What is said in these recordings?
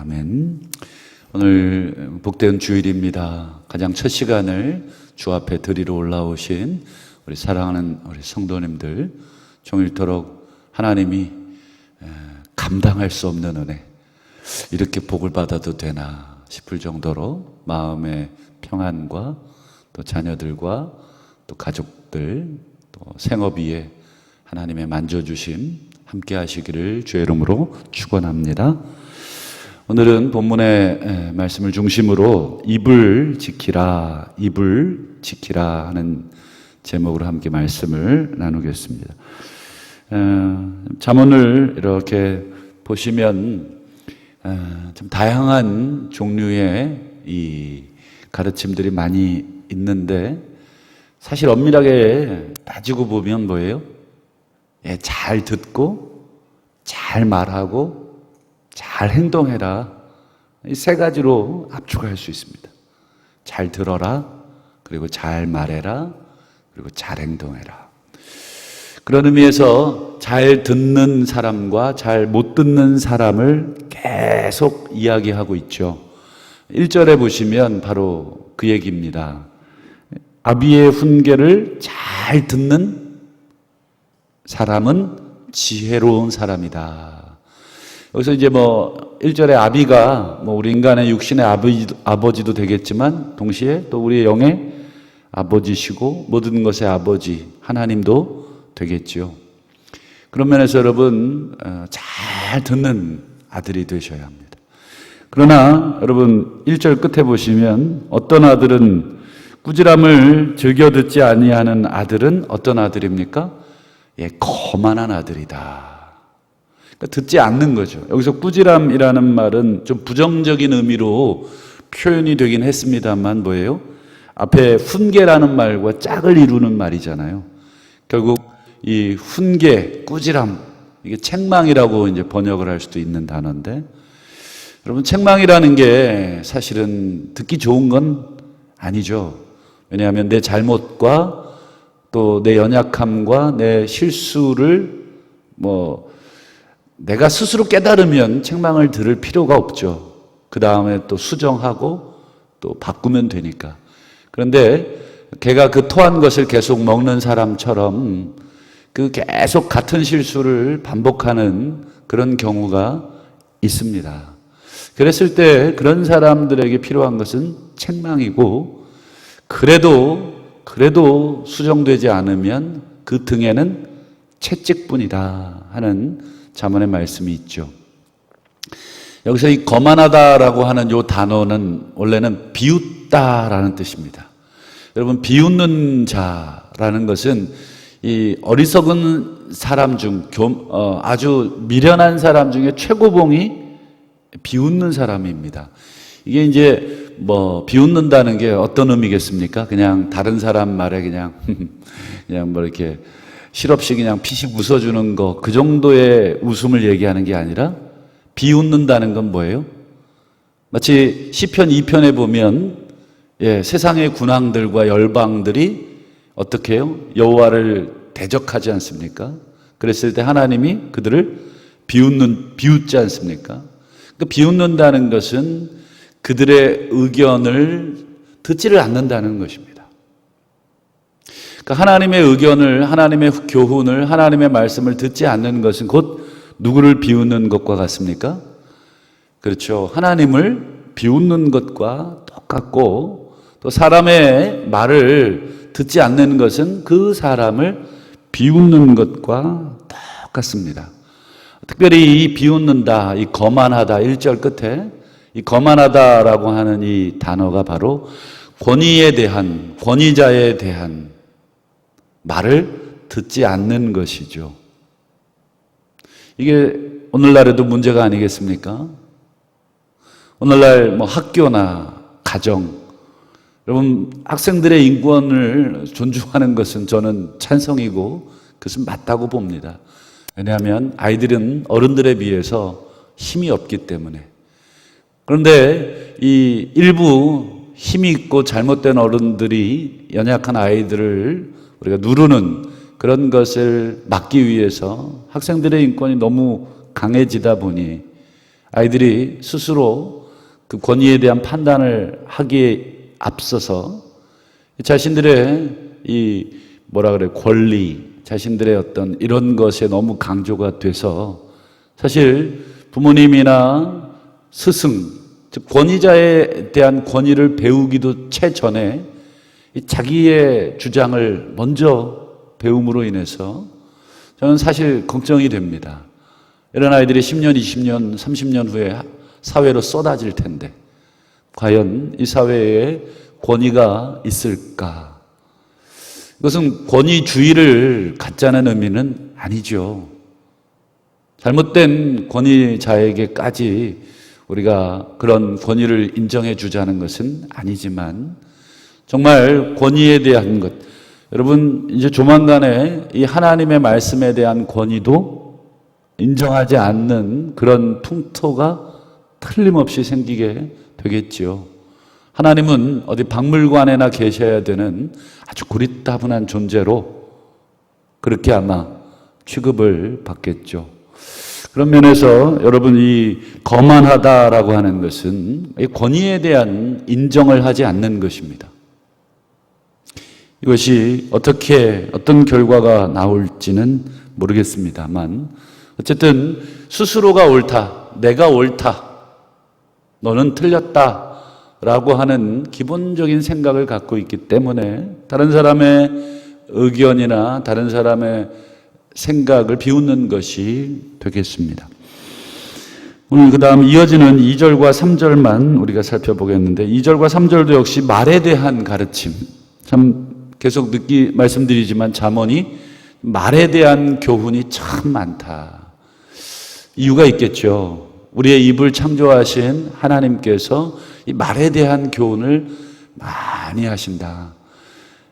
아멘. 오늘 복된 주일입니다. 가장 첫 시간을 주 앞에 드리러 올라오신 우리 사랑하는 우리 성도님들, 종일토록 하나님이 감당할 수 없는 은혜, 이렇게 복을 받아도 되나 싶을 정도로 마음의 평안과 또 자녀들과 또 가족들 또 생업 위에 하나님의 만져주심 함께 하시기를 주의 이름으로 축원합니다. 오늘은 본문의 말씀을 중심으로 입을 지키라 하는 제목으로 함께 말씀을 나누겠습니다. 잠언을 이렇게 보시면 좀 다양한 종류의 이 가르침들이 많이 있는데, 사실 엄밀하게 따지고 보면 뭐예요? 잘 듣고 잘 말하고 잘 행동해라, 이 세 가지로 압축할 수 있습니다. 잘 들어라, 그리고 잘 말해라, 그리고 잘 행동해라. 그런 의미에서 잘 듣는 사람과 잘 못 듣는 사람을 계속 이야기하고 있죠. 1절에 보시면 바로 그 얘기입니다. 아비의 훈계를 잘 듣는 사람은 지혜로운 사람이다. 여기서 이제 1절에 아비가 우리 인간의 육신의 아버지도 되겠지만 동시에 또 우리의 영의 아버지시고 모든 것의 아버지 하나님도 되겠죠. 그런 면에서 여러분 잘 듣는 아들이 되셔야 합니다. 그러나 여러분 1절 끝에 보시면 어떤 아들은 꾸지람을 즐겨 듣지 아니하는 아들은 어떤 아들입니까? 거만한 아들이다. 그러니까 듣지 않는 거죠. 여기서 꾸지람이라는 말은 좀 부정적인 의미로 표현이 되긴 했습니다만 뭐예요? 앞에 훈계라는 말과 짝을 이루는 말이잖아요. 결국 이 훈계, 꾸지람, 이게 책망이라고 이제 번역을 할 수도 있는 단어인데, 여러분 책망이라는 게 사실은 듣기 좋은 건 아니죠. 왜냐하면 내 잘못과 또 내 연약함과 내 실수를 내가 스스로 깨달으면 책망을 들을 필요가 없죠. 그 다음에 또 수정하고 또 바꾸면 되니까. 그런데 걔가 그 토한 것을 계속 먹는 사람처럼 계속 같은 실수를 반복하는 그런 경우가 있습니다. 그랬을 때 그런 사람들에게 필요한 것은 책망이고, 그래도 수정되지 않으면 그 등에는 채찍뿐이다 하는 잠언의 말씀이 있죠. 여기서 이 거만하다라고 하는 이 단어는 원래는 비웃다라는 뜻입니다. 여러분, 비웃는 자라는 것은 이 어리석은 사람 중 아주 미련한 사람 중에 최고봉이 비웃는 사람입니다. 이게 이제 비웃는다는 게 어떤 의미겠습니까? 그냥 다른 사람 말에 그냥 이렇게 실없이 그냥 피식 웃어주는 거, 그 정도의 웃음을 얘기하는 게 아니라, 비웃는다는 건 뭐예요? 마치 시편 2편에 보면 세상의 군왕들과 열방들이 어떻게 해요? 여호와를 대적하지 않습니까? 그랬을 때 하나님이 그들을 비웃지 않습니까? 그러니까 비웃는다는 것은 그들의 의견을 듣지를 않는다는 것입니다. 그러니까 하나님의 의견을, 하나님의 교훈을, 하나님의 말씀을 듣지 않는 것은 곧 누구를 비웃는 것과 같습니까? 그렇죠. 하나님을 비웃는 것과 똑같고, 또 사람의 말을 듣지 않는 것은 그 사람을 비웃는 것과 똑같습니다. 특별히 이 비웃는다, 이 거만하다, 1절 끝에 이 거만하다라고 하는 이 단어가 바로 권위자에 대한 말을 듣지 않는 것이죠. 이게 오늘날에도 문제가 아니겠습니까? 오늘날 학교나 가정, 여러분 학생들의 인권을 존중하는 것은 저는 찬성이고 그것은 맞다고 봅니다. 왜냐하면 아이들은 어른들에 비해서 힘이 없기 때문에. 그런데 이 일부 힘이 있고 잘못된 어른들이 연약한 아이들을 우리가 누르는 그런 것을 막기 위해서 학생들의 인권이 너무 강해지다 보니 아이들이 스스로 그 권위에 대한 판단을 하기에 앞서서 자신들의 권리, 자신들의 어떤 이런 것에 너무 강조가 돼서 사실 부모님이나 스승, 즉 권위자에 대한 권위를 배우기도 채 전에 자기의 주장을 먼저 배움으로 인해서 저는 사실 걱정이 됩니다. 이런 아이들이 10년, 20년, 30년 후에 사회로 쏟아질 텐데 과연 이 사회에 권위가 있을까? 이것은 권위주의를 갖자는 의미는 아니죠. 잘못된 권위자에게까지 우리가 그런 권위를 인정해 주자는 것은 아니지만 정말 권위에 대한 것, 여러분 이제 조만간에 이 하나님의 말씀에 대한 권위도 인정하지 않는 그런 풍토가 틀림없이 생기게 되겠지요. 하나님은 어디 박물관에나 계셔야 되는 아주 고리타분한 존재로 그렇게 아마 취급을 받겠죠. 그런 면에서 여러분 이 거만하다라고 하는 것은 권위에 대한 인정을 하지 않는 것입니다. 이것이 어떤 결과가 나올지는 모르겠습니다만 어쨌든 스스로가 옳다, 내가 옳다, 너는 틀렸다 라고 하는 기본적인 생각을 갖고 있기 때문에 다른 사람의 의견이나 다른 사람의 생각을 비웃는 것이 되겠습니다. 오늘 그 다음 이어지는 2절과 3절만 우리가 살펴보겠는데 2절과 3절도 역시 말에 대한 가르침, 참 계속 말씀드리지만 잠언이 말에 대한 교훈이 참 많다. 이유가 있겠죠. 우리의 입을 창조하신 하나님께서 이 말에 대한 교훈을 많이 하신다.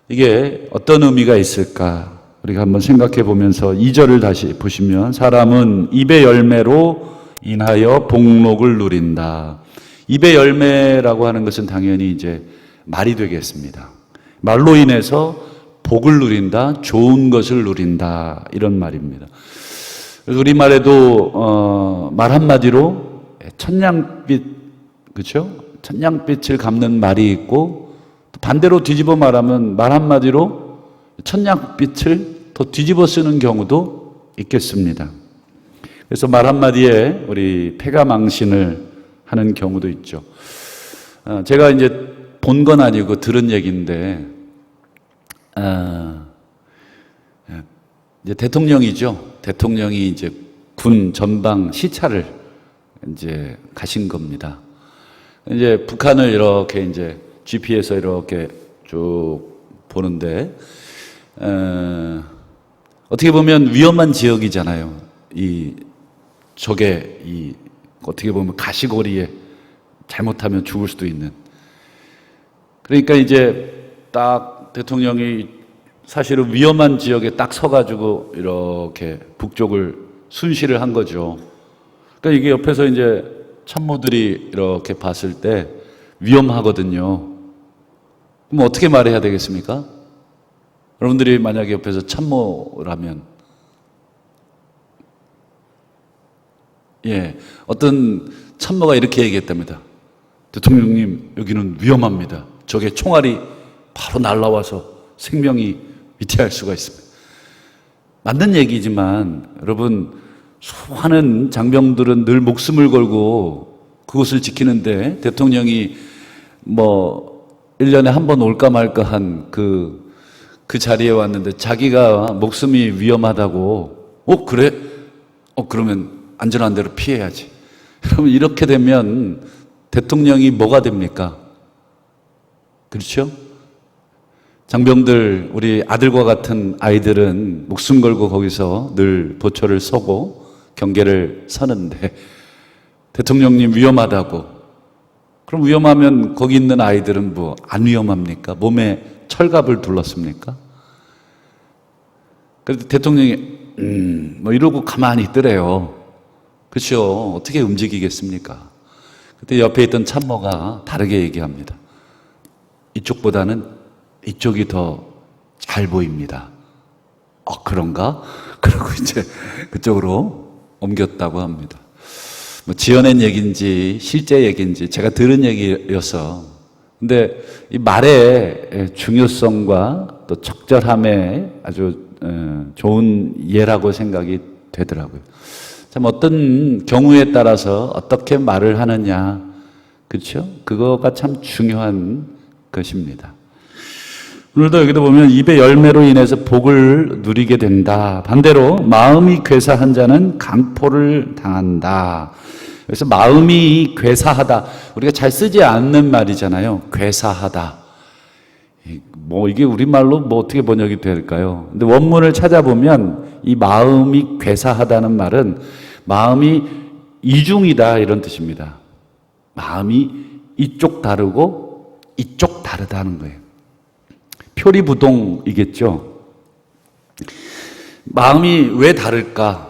이게 어떤 의미가 있을까? 우리가 한번 생각해 보면서 2절을 다시 보시면 사람은 입의 열매로 인하여 복록을 누린다. 입의 열매라고 하는 것은 당연히 이제 말이 되겠습니다. 말로 인해서 복을 누린다, 좋은 것을 누린다 이런 말입니다. 그래서 우리말에도 말 한마디로 천냥빛, 그렇죠? 천냥빛을 갚는 말이 있고 반대로 뒤집어 말하면 말 한마디로 천냥빛을 더 뒤집어 쓰는 경우도 있겠습니다. 그래서 말 한마디에 우리 패가 망신을 하는 경우도 있죠. 제가 이제 본 건 아니고 들은 얘기인데, 이제 대통령이죠. 대통령이 이제 군 전방 시찰을 이제 가신 겁니다. 이제 북한을 이렇게 이제 GP에서 이렇게 쭉 보는데, 어떻게 보면 위험한 지역이잖아요. 어떻게 보면 가시거리에 잘못하면 죽을 수도 있는. 그러니까 이제 딱 대통령이 사실은 위험한 지역에 딱 서가지고 이렇게 북쪽을 순시를 한 거죠. 그러니까 이게 옆에서 이제 참모들이 이렇게 봤을 때 위험하거든요. 그럼 어떻게 말해야 되겠습니까? 여러분들이 만약에 옆에서 참모라면, 어떤 참모가 이렇게 얘기했답니다. 대통령님, 여기는 위험합니다. 저게 총알이 바로 날라와서 생명이 위태할 수가 있습니다. 맞는 얘기지만 여러분, 수많은 장병들은 늘 목숨을 걸고 그것을 지키는데 대통령이 1년에 한 번 올까 말까 한 그 자리에 왔는데 자기가 목숨이 위험하다고, 그래? 그러면 안전한 데로 피해야지. 그러면 이렇게 되면 대통령이 뭐가 됩니까? 그렇죠? 장병들, 우리 아들과 같은 아이들은 목숨 걸고 거기서 늘 보초를 서고 경계를 서는데 대통령님 위험하다고. 그럼 위험하면 거기 있는 아이들은 안 위험합니까? 몸에 철갑을 둘렀습니까? 그래도 대통령이 이러고 가만히 있더래요. 그렇죠? 어떻게 움직이겠습니까? 그때 옆에 있던 참모가 다르게 얘기합니다. 이쪽보다는 이쪽이 더 잘 보입니다. 그런가? 그러고 이제 그쪽으로 옮겼다고 합니다. 뭐 지어낸 얘기인지 실제 얘기인지 제가 들은 얘기여서. 근데 이 말의 중요성과 또 적절함에 아주 좋은 예라고 생각이 되더라고요. 참 어떤 경우에 따라서 어떻게 말을 하느냐, 그렇죠? 그거가 참 중요한 것입니다. 오늘도 여기도 보면 입의 열매로 인해서 복을 누리게 된다. 반대로 마음이 괴사한 자는 강포를 당한다. 그래서 마음이 괴사하다. 우리가 잘 쓰지 않는 말이잖아요. 괴사하다. 뭐 이게 우리말로 뭐 어떻게 번역이 될까요? 근데 원문을 찾아보면 이 마음이 괴사하다는 말은 마음이 이중이다 이런 뜻입니다. 마음이 이쪽 다르고 이쪽 다르다는 거예요. 표리부동이겠죠. 마음이 왜 다를까?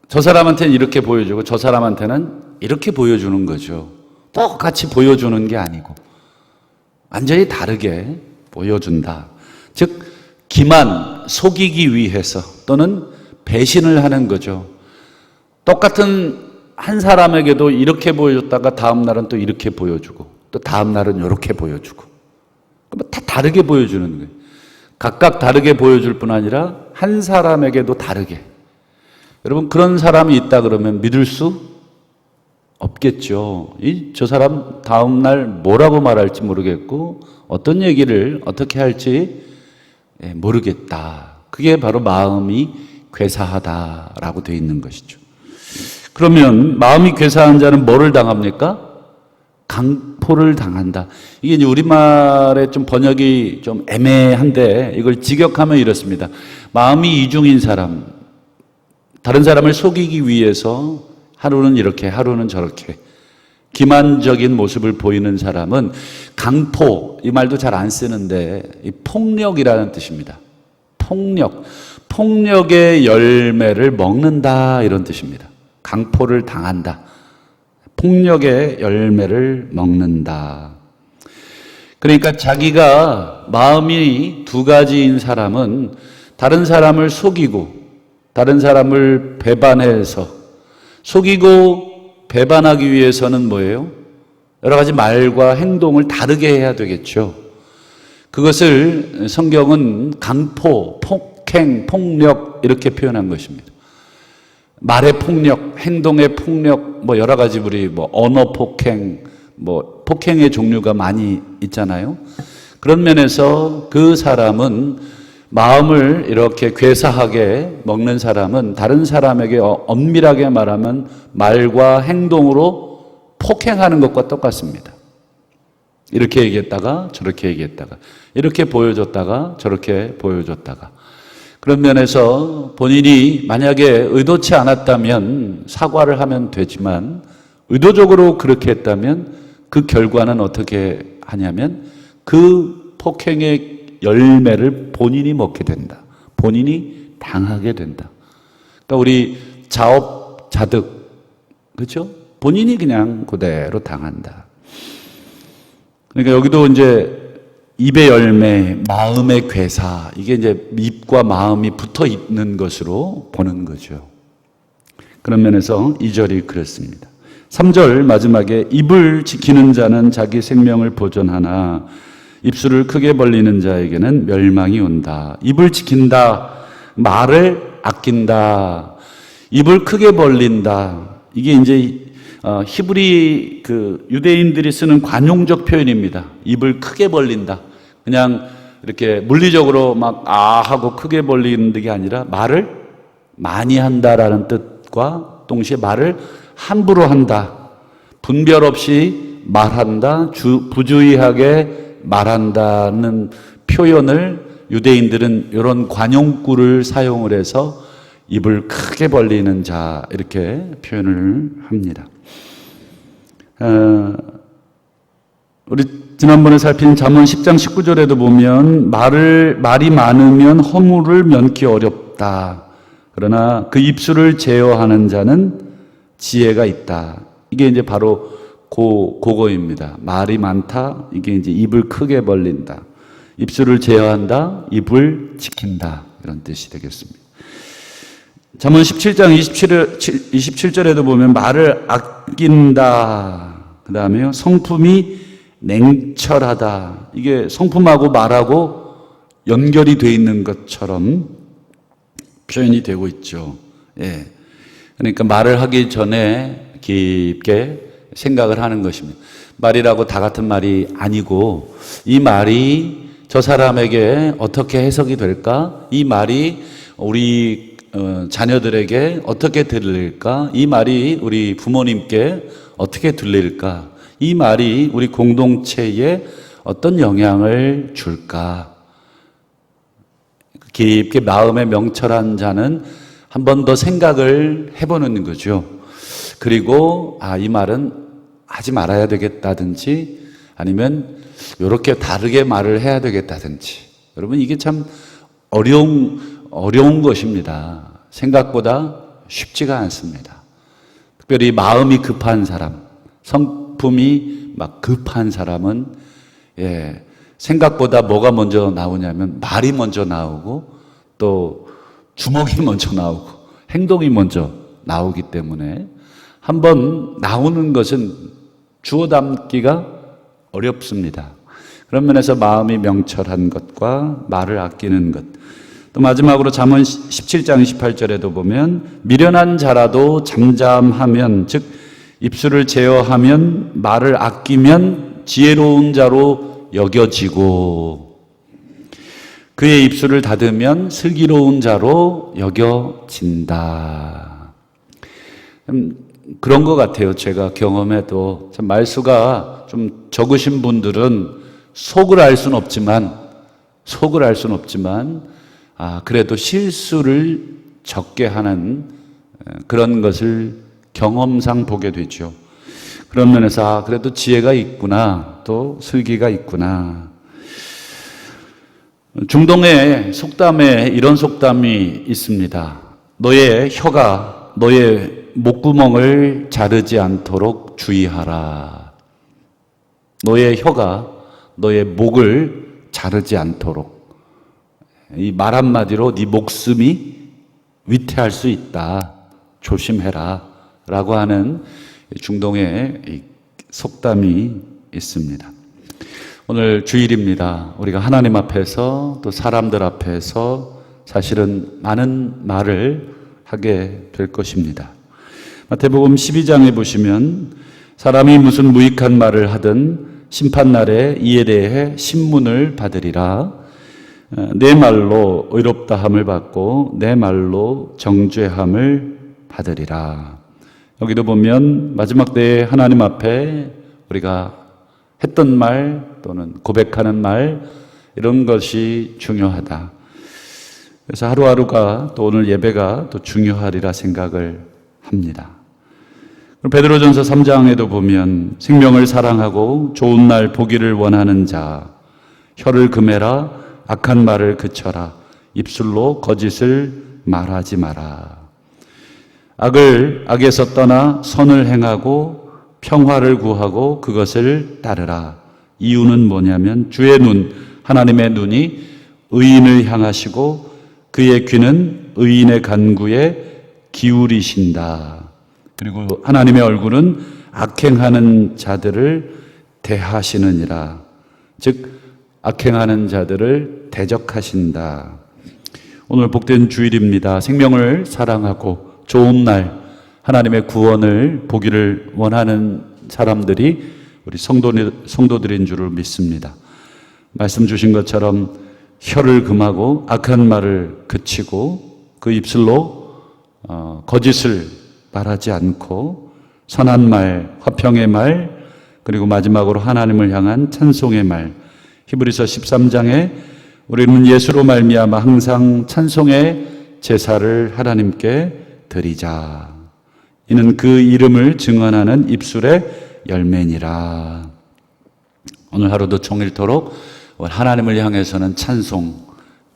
저 사람한테는 이렇게 보여주고 저 사람한테는 이렇게 보여주는 거죠. 똑같이 보여주는 게 아니고 완전히 다르게 보여준다. 즉 기만, 속이기 위해서 또는 배신을 하는 거죠. 똑같은 한 사람에게도 이렇게 보여줬다가 다음 날은 또 이렇게 보여주고 또 다음 날은 이렇게 보여주고 다 다르게 보여주는 거예요. 각각 다르게 보여줄 뿐 아니라 한 사람에게도 다르게. 여러분 그런 사람이 있다 그러면 믿을 수 없겠죠. 저 사람 다음 날 뭐라고 말할지 모르겠고 어떤 얘기를 어떻게 할지 모르겠다. 그게 바로 마음이 괴사하다라고 되어 있는 것이죠. 그러면 마음이 괴사한 자는 뭐를 당합니까? 강포를 당한다. 이게 이제 우리말의 좀 번역이 좀 애매한데 이걸 직역하면 이렇습니다. 마음이 이중인 사람, 다른 사람을 속이기 위해서 하루는 이렇게 하루는 저렇게 기만적인 모습을 보이는 사람은 강포, 이 말도 잘 안 쓰는데 이 폭력이라는 뜻입니다. 폭력의 열매를 먹는다 이런 뜻입니다. 강포를 당한다. 폭력의 열매를 먹는다. 그러니까 자기가 마음이 두 가지인 사람은 다른 사람을 속이고 다른 사람을 배반해서 속이고 배반하기 위해서는 뭐예요? 여러 가지 말과 행동을 다르게 해야 되겠죠. 그것을 성경은 강포, 폭행, 폭력 이렇게 표현한 것입니다. 말의 폭력, 행동의 폭력, 뭐 여러 가지 우리 뭐 언어 폭행, 뭐 폭행의 종류가 많이 있잖아요. 그런 면에서 그 사람은 마음을 이렇게 괴사하게 먹는 사람은 다른 사람에게 엄밀하게 말하면 말과 행동으로 폭행하는 것과 똑같습니다. 이렇게 얘기했다가 저렇게 얘기했다가 이렇게 보여줬다가 저렇게 보여줬다가 그런 면에서 본인이 만약에 의도치 않았다면 사과를 하면 되지만 의도적으로 그렇게 했다면 그 결과는 어떻게 하냐면 그 폭행의 열매를 본인이 먹게 된다. 본인이 당하게 된다. 그러니까 우리 자업자득, 그렇죠? 본인이 그냥 그대로 당한다. 그러니까 여기도 이제 입의 열매, 마음의 괴사, 이게 이제 입과 마음이 붙어 있는 것으로 보는 거죠. 그런 면에서 2절이 그렇습니다. 3절 마지막에 입을 지키는 자는 자기 생명을 보존하나 입술을 크게 벌리는 자에게는 멸망이 온다. 입을 지킨다. 말을 아낀다. 입을 크게 벌린다. 이게 이제 히브리 그 유대인들이 쓰는 관용적 표현입니다. 입을 크게 벌린다. 그냥 이렇게 물리적으로 막 하고 크게 벌리는 게 아니라 말을 많이 한다라는 뜻과 동시에 말을 함부로 한다. 분별 없이 말한다. 부주의하게 말한다는 표현을 유대인들은 이런 관용구를 사용을 해서 입을 크게 벌리는 자 이렇게 표현을 합니다. 우리 지난번에 살핀 잠언 10장 19절에도 보면 말이 많으면 허물을 면키 어렵다. 그러나 그 입술을 제어하는 자는 지혜가 있다. 이게 이제 바로 그거입니다. 말이 많다. 이게 이제 입을 크게 벌린다. 입술을 제어한다. 입을 지킨다. 이런 뜻이 되겠습니다. 잠언 17장 27절에도 보면 말을 아낀다. 그 다음에요. 성품이 냉철하다. 이게 성품하고 말하고 연결이 되어 있는 것처럼 표현이 되고 있죠. 예. 그러니까 말을 하기 전에 깊게 생각을 하는 것입니다. 말이라고 다 같은 말이 아니고 이 말이 저 사람에게 어떻게 해석이 될까? 이 말이 우리 자녀들에게 어떻게 들릴까? 이 말이 우리 부모님께 어떻게 들릴까? 이 말이 우리 공동체에 어떤 영향을 줄까? 깊게 마음에 명철한 자는 한 번 더 생각을 해보는 거죠. 그리고 이 말은 하지 말아야 되겠다든지 아니면 이렇게 다르게 말을 해야 되겠다든지. 여러분 이게 참 어려운 것입니다. 생각보다 쉽지가 않습니다. 특별히 마음이 급한 사람, 성품이 막 급한 사람은 생각보다 뭐가 먼저 나오냐면 말이 먼저 나오고 또 주먹이 먼저 나오고 행동이 먼저 나오기 때문에 한번 나오는 것은 주워 담기가 어렵습니다. 그런 면에서 마음이 명철한 것과 말을 아끼는 것. 또 마지막으로 잠언 17장 28절에도 보면 미련한 자라도 잠잠하면 즉 입술을 제어하면 말을 아끼면 지혜로운 자로 여겨지고 그의 입술을 닫으면 슬기로운 자로 여겨진다. 그런 것 같아요. 제가 경험해도 참 말수가 좀 적으신 분들은 속을 알 수는 없지만 그래도 실수를 적게 하는 그런 것을 경험상 보게 되죠. 그런 면에서 그래도 지혜가 있구나, 또 슬기가 있구나. 중동의 속담에 이런 속담이 있습니다. 너의 혀가 너의 목구멍을 자르지 않도록 주의하라. 너의 혀가 너의 목을 자르지 않도록. 이 말 한마디로 네 목숨이 위태할 수 있다. 조심해라. 라고 하는 중동의 속담이 있습니다. 오늘 주일입니다. 우리가 하나님 앞에서 또 사람들 앞에서 사실은 많은 말을 하게 될 것입니다. 마태복음 12장에 보시면 사람이 무슨 무익한 말을 하든 심판날에 이에 대해 신문을 받으리라. 내 말로 의롭다함을 받고 내 말로 정죄함을 받으리라. 여기도 보면 마지막 때에 하나님 앞에 우리가 했던 말 또는 고백하는 말 이런 것이 중요하다. 그래서 하루하루가 또 오늘 예배가 또 중요하리라 생각을 합니다. 베드로전서 3장에도 보면 생명을 사랑하고 좋은 날 보기를 원하는 자 혀를 금해라 악한 말을 그쳐라 입술로 거짓을 말하지 마라. 악에서 떠나 선을 행하고 평화를 구하고 그것을 따르라. 이유는 뭐냐면 주의 눈 하나님의 눈이 의인을 향하시고 그의 귀는 의인의 간구에 기울이신다. 그리고 하나님의 얼굴은 악행하는 자들을 대하시느니라. 즉 악행하는 자들을 대적하신다. 오늘 복된 주일입니다. 생명을 사랑하고 좋은 날 하나님의 구원을 보기를 원하는 사람들이 우리 성도들인 줄을 믿습니다. 말씀 주신 것처럼 혀를 금하고 악한 말을 그치고 그 입술로 거짓을 말하지 않고 선한 말, 화평의 말, 그리고 마지막으로 하나님을 향한 찬송의 말. 히브리서 13장에 우리는 예수로 말미암아 항상 찬송의 제사를 하나님께 드리자. 이는 그 이름을 증언하는 입술의 열매니라. 오늘 하루도 종일토록 하나님을 향해서는 찬송,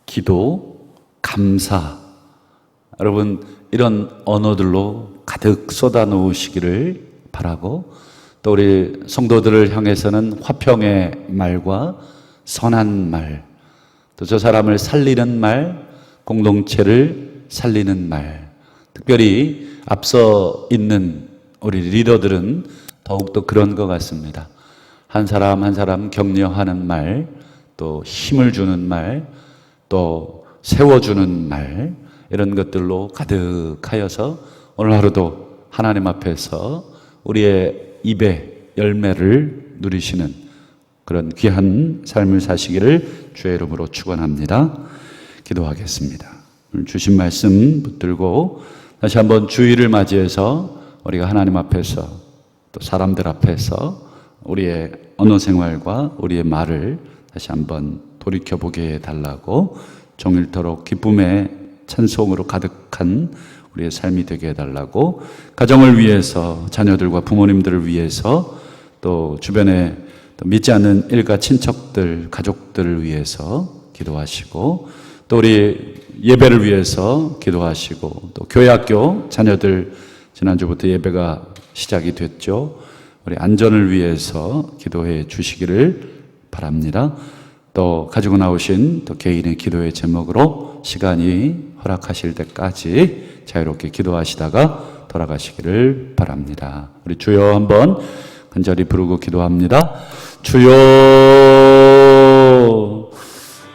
기도, 감사, 여러분 이런 언어들로 가득 쏟아 놓으시기를 바라고, 또 우리 성도들을 향해서는 화평의 말과 선한 말, 또 저 사람을 살리는 말, 공동체를 살리는 말, 특별히 앞서 있는 우리 리더들은 더욱더 그런 것 같습니다. 한 사람 한 사람 격려하는 말, 또 힘을 주는 말, 또 세워주는 말, 이런 것들로 가득하여서 오늘 하루도 하나님 앞에서 우리의 입의 열매를 누리시는 그런 귀한 삶을 사시기를 주의 이름으로 축원합니다. 기도하겠습니다. 오늘 주신 말씀 붙들고 다시 한번 주일을 맞이해서 우리가 하나님 앞에서 또 사람들 앞에서 우리의 언어 생활과 우리의 말을 다시 한번 돌이켜보게 해달라고, 종일토록 기쁨의 찬송으로 가득한 우리의 삶이 되게 해달라고, 가정을 위해서, 자녀들과 부모님들을 위해서, 또 주변에 또 믿지 않는 일가 친척들, 가족들을 위해서 기도하시고, 또 우리 예배를 위해서 기도하시고, 또 교회 학교 자녀들 지난주부터 예배가 시작이 됐죠. 우리 안전을 위해서 기도해 주시기를 바랍니다. 또 가지고 나오신 또 개인의 기도의 제목으로 시간이 허락하실 때까지 자유롭게 기도하시다가 돌아가시기를 바랍니다. 우리 주여 한번 간절히 부르고 기도합니다. 주여